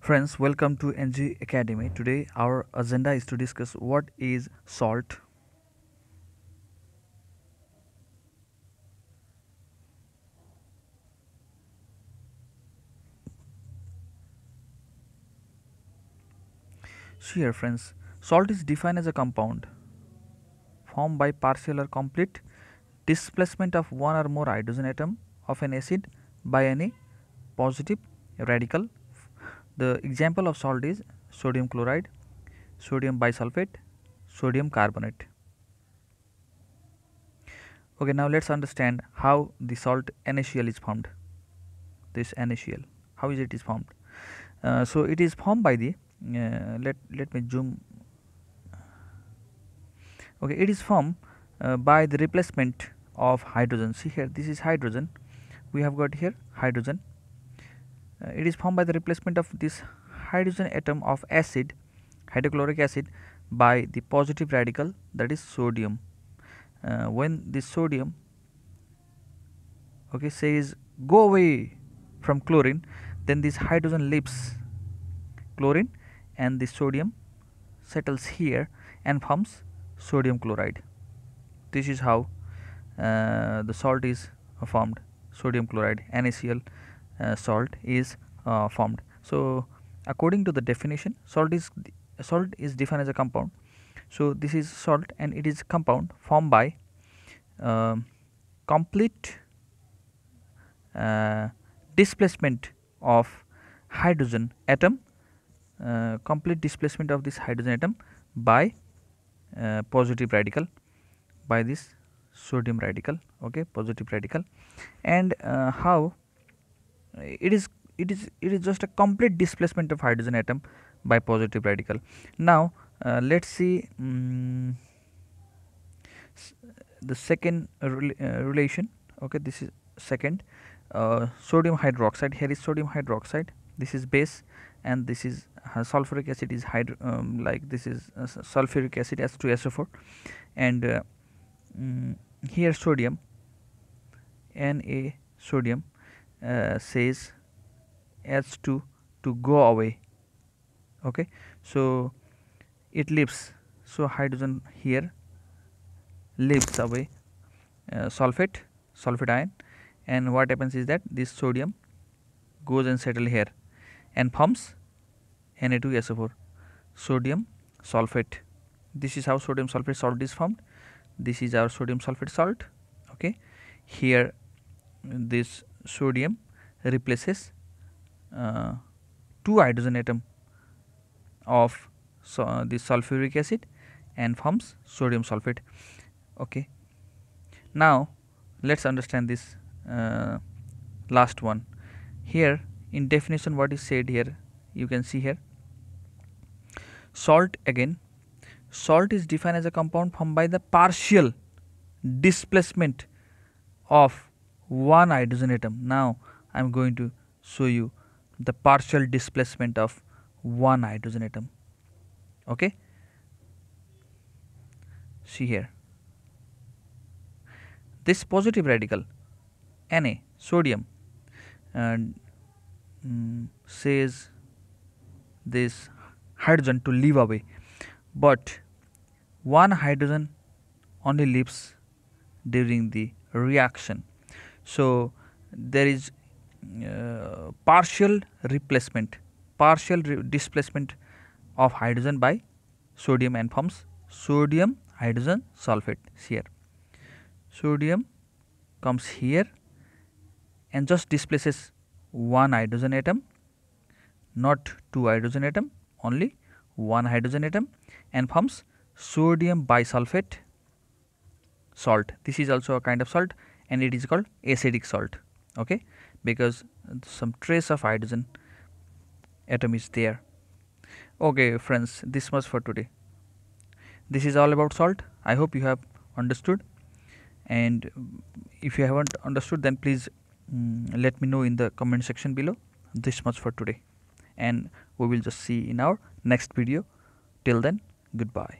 Friends, welcome to NG Academy. Today our agenda is to discuss what is salt. So here friends, salt is defined as a compound formed by partial or complete displacement of one or more hydrogen atom of an acid by any positive radical. The example of salt is sodium chloride, sodium bisulfate, sodium carbonate. Okay, now let's understand how the salt NaCl is formed. This NaCl, how is it is formed? So it is formed by the let me zoom. Okay, it is formed by the replacement of hydrogen. See here, this is hydrogen. We have got here hydrogen. It is formed by the replacement of this hydrogen atom of acid, hydrochloric acid, by the positive radical, that is sodium. When this sodium says go away from chlorine, then this hydrogen leaves chlorine and the sodium settles here and forms sodium chloride. This is how the salt is formed. Sodium chloride, NaCl salt is formed. So according to the definition, salt is defined as a compound. So this is salt and it is compound formed by complete displacement of hydrogen atom, complete displacement of this hydrogen atom by positive radical, by this sodium radical, positive radical. And how it is just a complete displacement of hydrogen atom by positive radical. Now let's see the second relation. This is second. Sodium hydroxide. Here is sodium hydroxide. This is base and this is sulfuric acid is like this is sulfuric acid H2SO4, and here sodium, Na sodium says H2 to go away. So it leaves, so hydrogen here leaves away sulfate ion, and what happens is that this sodium goes and settle here and forms Na2SO4, sodium sulfate. This is how sodium sulfate salt is formed. This is our sodium sulfate salt. Here this sodium replaces two hydrogen atom of this sulfuric acid and forms sodium sulfate. Now let's understand this last one. Here in definition, what is said here, you can see here, salt again. Salt is defined as a compound formed by the partial displacement of one hydrogen atom. Now I am going to show you the partial displacement of one hydrogen atom. See here, this positive radical Na sodium says this hydrogen to leave away, but one hydrogen only leaves during the reaction. So there is partial displacement of hydrogen by sodium and forms sodium hydrogen sulfate. Here sodium comes here and just displaces one hydrogen atom, not two hydrogen atom, only one hydrogen atom, and forms sodium bisulfate salt. This is also a kind of salt and it is called acidic salt, because some trace of hydrogen atom is there. Friends, this much for today. This is all about salt. I hope you have understood, and if you haven't understood, then please let me know in the comment section below. This much for today, and we will just see in our next video. Till then, goodbye.